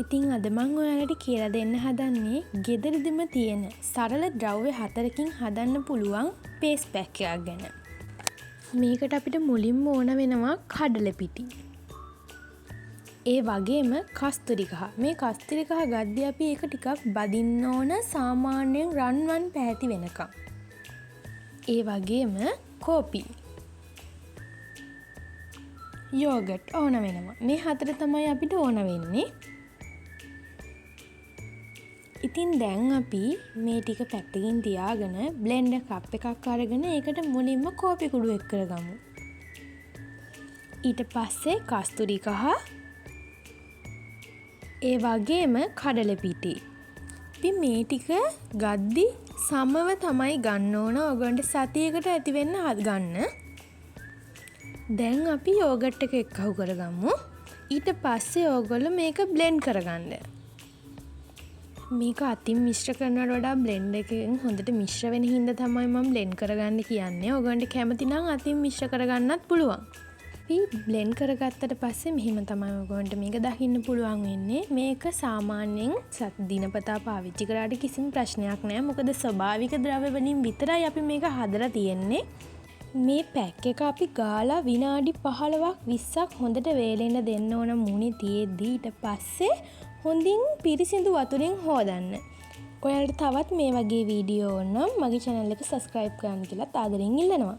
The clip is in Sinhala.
ඉතින් අද මං ඔයාලට කියලා දෙන්න හදන්නේ ගෙදරදිම තියෙන සරල ද්‍රව්‍ය 4කින් හදන්න පුළුවන් පේස් පැක් එකක් ගැන. මේකට අපිට මුලින්ම ඕන වෙනවා කඩල පිටි. ඒ වගේම කස්තුරි කහ. මේ කස්තුරි කහ ගද්දී අපි ඒක ටිකක් බදින්න ඕන සාමාන්‍යයෙන් රන්වන් පැහැති වෙනකම්. ඒ වගේම කෝපි. යෝගට් ඕන වෙනවා. මේ හතර තමයි අපිට ඕන වෙන්නේ. ඉතින් දැන් අපි මේ ටික පැත්තකින් තියාගෙන බ්ලෙන්ඩර් කප් එකක් අරගෙන ඒකට මුලින්ම කෝපි කුඩු එක් කරගමු. ඊට පස්සේ කස්තුරි කහ, ඒ වගේම කඩල පිටි. ඉතින් මේ ටික ගද්දි සමව තමයි ගන්න ඕන. ඔයගොල්ලන්ට සතියකට ඇති වෙන්න ගන්න. දැන් අපි යෝගට් එක එක්කහු කරගමු. ඊට පස්සේ ඕගොල්ලෝ මේක බ්ලෙන්ඩ් කරගන්න. මේක අතින් මිශ්‍ර කරනවට වඩා බ්ලෙන්ඩ් එකෙන් හොඳට මිශ්‍ර වෙන හින්දා තමයි මම බ්ලෙන්ඩ් කරගන්න කියන්නේ. ඔයගොල්ලන්ට කැමති නම් අතින් මිශ්‍ර කරගන්නත් පුළුවන්. අපි බ්ලෙන්ඩ් කරගත්තට පස්සේ මෙහෙම තමයි ඔයගොල්ලන්ට මේක දකින්න පුළුවන් වෙන්නේ. මේක සාමාන්‍යයෙන් දිනපතා පාවිච්චි කරාට කිසිම ප්‍රශ්නයක් නැහැ. මොකද ස්වභාවික ද්‍රව්‍ය වලින් විතරයි අපි මේක හදලා තියෙන්නේ. මේ පැක් එක අපි ගාලා විනාඩි 15ක් 20ක් හොඳට වේලෙන්න දෙන්න ඕන මුණේ තියේදී ඊට පස්සේ හොඳින් පිරිසිදු වතුරෙන් හොදන්න. ඔයාලට තවත් මේ වගේ වීඩියෝ නම් මගේ channel එක subscribe කරන්න කියලා ආදරෙන් ඉල්ලනවා.